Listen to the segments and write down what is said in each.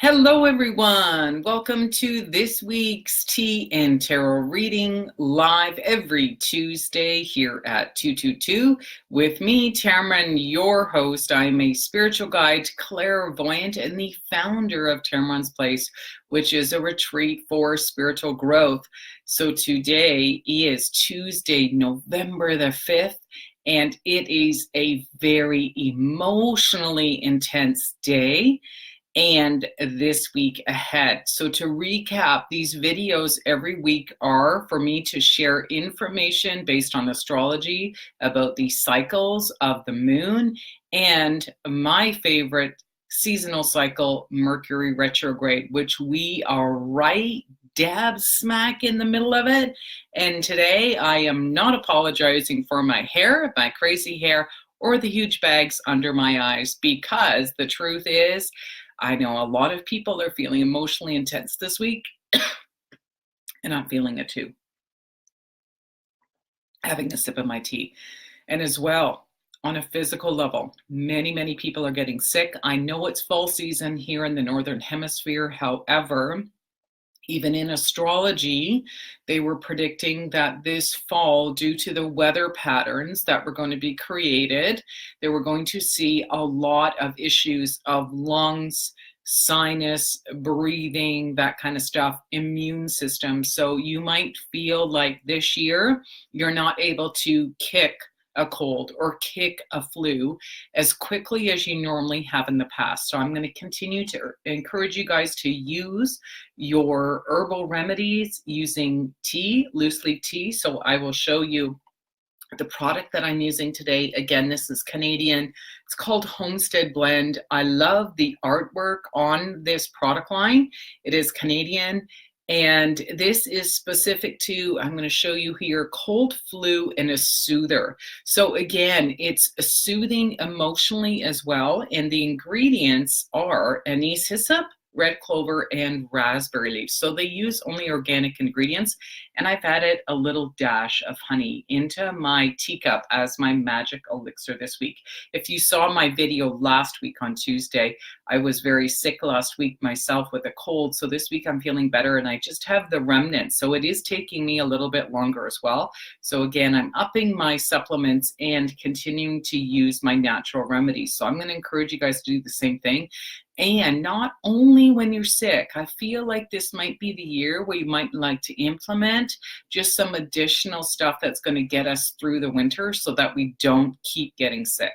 Hello, everyone. Welcome to this week's Tea and Tarot reading live every Tuesday here at 222 with me, Tammeron, your host. I'm a spiritual guide, clairvoyant, and the founder of Tammeron's Place, which is a retreat for spiritual growth. So today is Tuesday, November the 5th. And it is a very emotionally intense day and this week ahead. So to recap, these videos every week are for me to share information based on astrology about the cycles of the moon and my favorite seasonal cycle, Mercury Retrograde, which we are right dab smack in the middle of it. And today I am not apologizing for my hair, my crazy hair, or the huge bags under my eyes, because the truth is, I know a lot of people are feeling emotionally intense this week, and I'm feeling it too. Having a sip of my tea. And as well, on a physical level, many people are getting sick. I know it's fall season here in the Northern Hemisphere. However, even in astrology, they were predicting that this fall, due to the weather patterns that were going to be created, they were going to see a lot of issues of lungs, sinus, breathing, that kind of stuff, immune system. So you might feel like this year you're not able to kick a cold or kick a flu as quickly as you normally have in the past. So I'm going to continue to encourage you guys to use your herbal remedies using tea, loose leaf tea. So I will show you the product that I'm using today. Again, this is Canadian. It's called Homestead Blend. I love the artwork on this product line. It is Canadian. And this is specific to, I'm going to show you here, cold, flu, and a soother. So again, it's soothing emotionally as well. And the ingredients are anise hyssop, red clover, and raspberry leaves. So they use only organic ingredients. And I've added a little dash of honey into my teacup as my magic elixir this week. If you saw my video last week on Tuesday, I was very sick last week myself with a cold. So this week I'm feeling better and I just have the remnants. So it is taking me a little bit longer as well. So again, I'm upping my supplements and continuing to use my natural remedies. So I'm going to encourage you guys to do the same thing. And not only when you're sick, I feel like this might be the year where you might like to implement just some additional stuff that's going to get us through the winter so that we don't keep getting sick.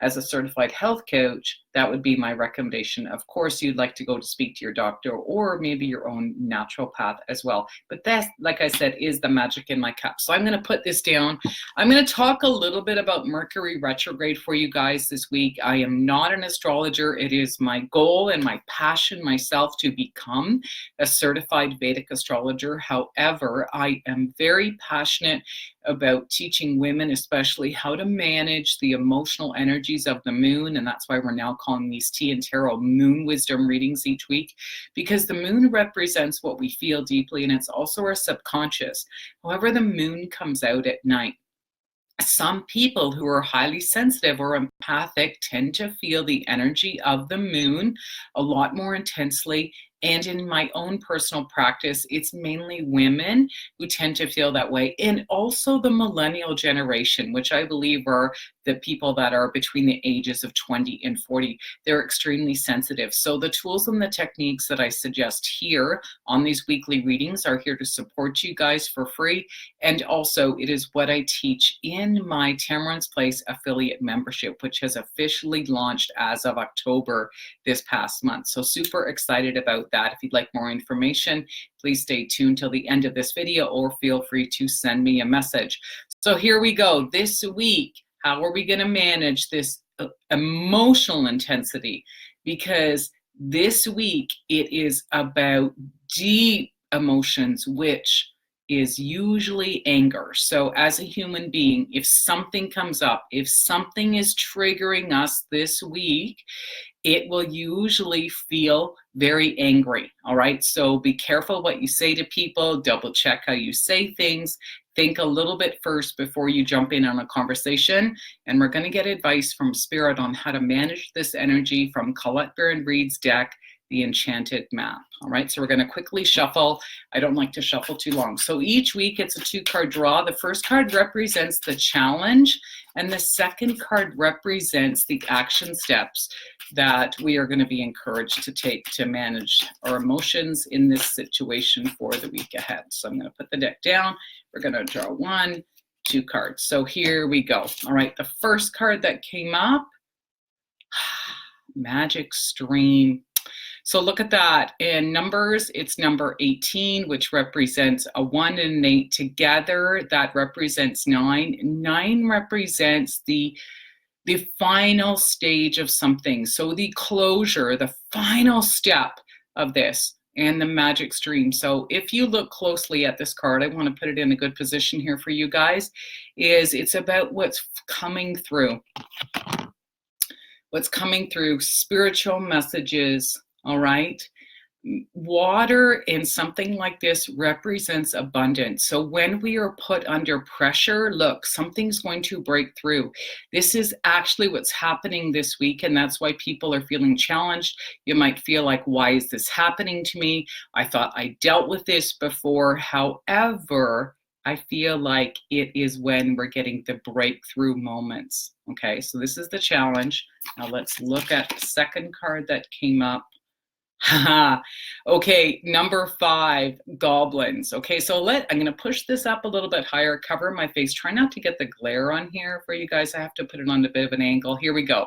As a certified health coach, that would be my recommendation. Of course, you'd like to go to speak to your doctor or maybe your own naturopath as well. But that, like I said, is the magic in my cup. So I'm going to put this down. I'm going to talk a little bit about Mercury retrograde for you guys this week. I am not an astrologer. It is my goal and my passion myself to become a certified Vedic astrologer. However, I am very passionate about teaching women, especially, how to manage the emotional energies of the moon. And that's why we're now calling these Tea and Tarot moon wisdom readings each week, because the moon represents what we feel deeply, and it's also our subconscious. However, the moon comes out at night. Some people who are highly sensitive or empathic tend to feel the energy of the moon a lot more intensely. And in my own personal practice, it's mainly women who tend to feel that way. And also the millennial generation, which I believe are the people that are between the ages of 20 and 40. They're extremely sensitive. So the tools and the techniques that I suggest here on these weekly readings are here to support you guys for free. And also it is what I teach in my Tammeron's Place affiliate membership, which has officially launched as of October this past month. So super excited about that. If you'd like more information, please stay tuned till the end of this video or feel free to send me a message. So here we go. This week, how are we going to manage this emotional intensity? Because this week it is about deep emotions, which is usually anger. So as a human being, if something comes up, if something is triggering us this week, it will usually feel very angry. All right. So be careful what you say to people, double check how you say things, think a little bit first before you jump in on a conversation. And we're going to get advice from Spirit on how to manage this energy from Colette Baron Reed's deck, the enchanted map. All right, so we're going to quickly shuffle. I don't like to shuffle too long. So each week it's a 2-card draw. The first card represents the challenge, and the second card represents the action steps that we are going to be encouraged to take to manage our emotions in this situation for the week ahead. So I'm going to put the deck down. We're going to draw 1, 2 cards. So here we go. All right, the first card that came up, Magic Stream. So look at that. In numbers, it's number 18, which represents a 1 and an 8 together. That represents 9. 9 represents the final stage of something. So the closure, the final step of this, and the magic stream. So if you look closely at this card, I want to put it in a good position here for you guys, it's about what's coming through. What's coming through, spiritual messages, all right? Water in something like this represents abundance. So when we are put under pressure, look, something's going to break through. This is actually what's happening this week, and that's why people are feeling challenged. You might feel like, why is this happening to me? I thought I dealt with this before. However, I feel like it is when we're getting the breakthrough moments. Okay, so this is the challenge. Now let's look at the second card that came up. Okay, number 5, goblins. Okay, so I'm going to push this up a little bit higher, cover my face. Try not to get the glare on here for you guys. I have to put it on a bit of an angle. Here we go.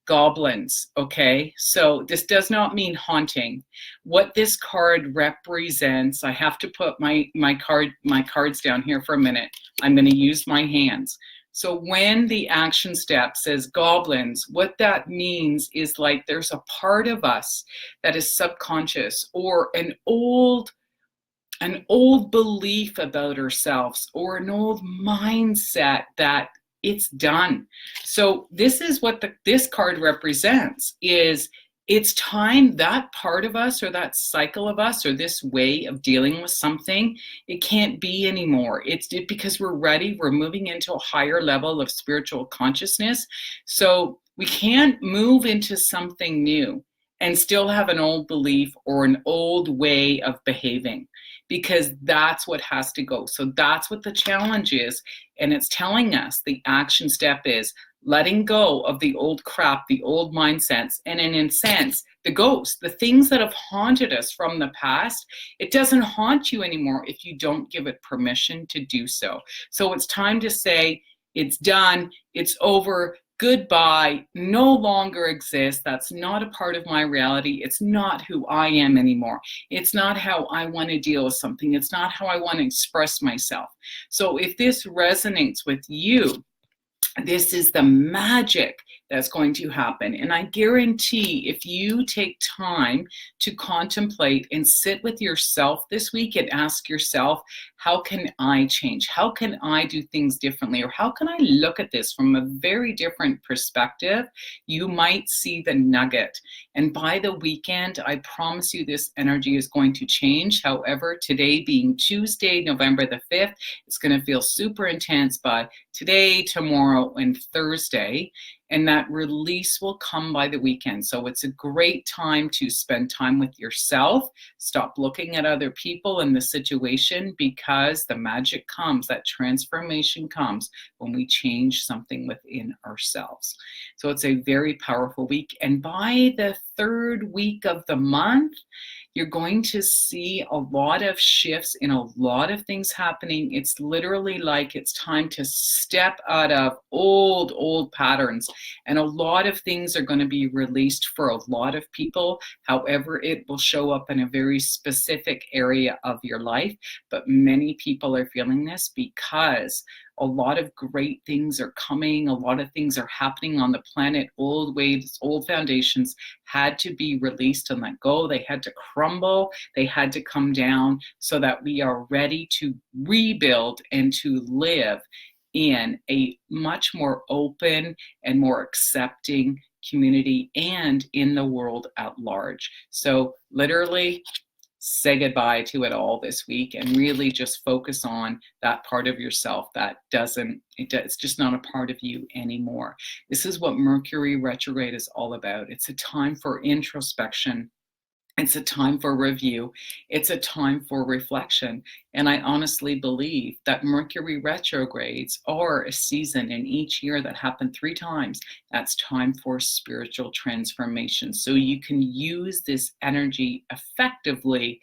Goblins. Okay, so this does not mean haunting. What this card represents, I have to put my cards down here for a minute. I'm going to use my hands. So when the action step says goblins, what that means is like there's a part of us that is subconscious, or an old belief about ourselves, or an old mindset that it's done. So this is what this card represents, is it's time that part of us, or that cycle of us, or this way of dealing with something, it can't be anymore. It's because we're ready. We're moving into a higher level of spiritual consciousness. So we can't move into something new and still have an old belief or an old way of behaving, because that's what has to go. So that's what the challenge is. And it's telling us the action step is letting go of the old crap, the old mindsets, and in a sense, the ghosts, the things that have haunted us from the past. It doesn't haunt you anymore if you don't give it permission to do so. So it's time to say, it's done, it's over, goodbye, no longer exists. That's not a part of my reality. It's not who I am anymore. It's not how I want to deal with something. It's not how I want to express myself. So if this resonates with you, this is the magic that's going to happen. And I guarantee if you take time to contemplate and sit with yourself this week and ask yourself, how can I change? How can I do things differently? Or how can I look at this from a very different perspective? You might see the nugget. And by the weekend, I promise you this energy is going to change. However, today being Tuesday, November the 5th, it's going to feel super intense by today, tomorrow, and Thursday. And that release will come by the weekend. So it's a great time to spend time with yourself. Stop looking at other people in the situation, because the magic comes, that transformation comes when we change something within ourselves. So it's a very powerful week. And by the 3rd week of the month, you're going to see a lot of shifts in a lot of things happening. It's literally like it's time to step out of old patterns. And a lot of things are going to be released for a lot of people. However, it will show up in a very specific area of your life. But many people are feeling this because a lot of great things are coming. A lot of things are happening on the planet. Old waves, old foundations had to be released and let go. They had to crumble. They had to come down so that we are ready to rebuild and to live in a much more open and more accepting community and in the world at large. So literally, say goodbye to it all this week and really just focus on that part of yourself that it's just not a part of you anymore. This is what Mercury Retrograde is all about. It's a time for introspection. It's a time for review. It's a time for reflection. And I honestly believe that Mercury retrogrades are a season in each year that happen 3 times. That's time for spiritual transformation. So you can use this energy effectively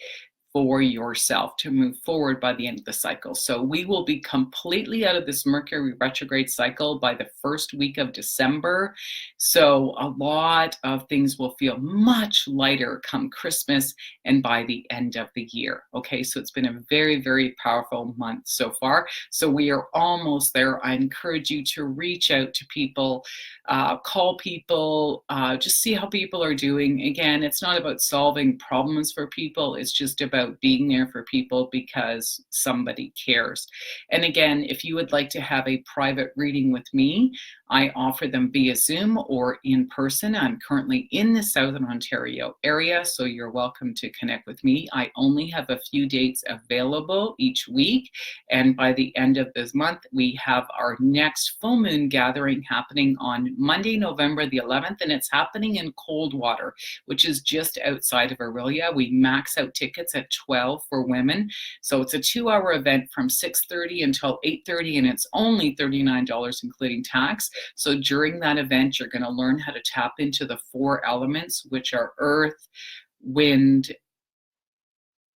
for yourself to move forward by the end of the cycle. So we will be completely out of this Mercury retrograde cycle by the first week of December. So a lot of things will feel much lighter come Christmas and by the end of the year. Okay, so it's been a very, very powerful month so far. So we are almost there. I encourage you to reach out to people, call people, just see how people are doing. Again, it's not about solving problems for people, it's just about being there for people because somebody cares. And again, if you would like to have a private reading with me, I offer them via Zoom or in person. I'm currently in the Southern Ontario area, so you're welcome to connect with me. I only have a few dates available each week, and by the end of this month, we have our next full moon gathering happening on Monday, November the 11th, and it's happening in Coldwater, which is just outside of Aurelia. We max out tickets at 12 for women, so it's a 2-hour event from 6:30 until 8:30, and it's only $39 including tax. So during that event, you're going to learn how to tap into the 4 elements, which are earth, wind,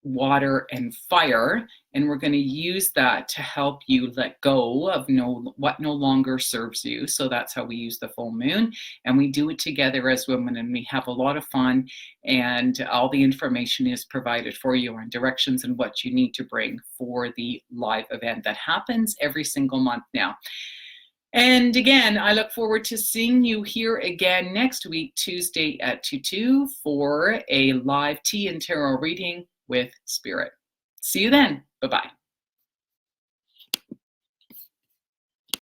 water, and fire. And we're going to use that to help you let go of what no longer serves you. So that's how we use the full moon. And we do it together as women, and we have a lot of fun. And all the information is provided for you on directions and what you need to bring for the live event that happens every single month now. And again, I look forward to seeing you here again next week, Tuesday at 2 for a live tea and tarot reading with Spirit. See you then. Bye-bye.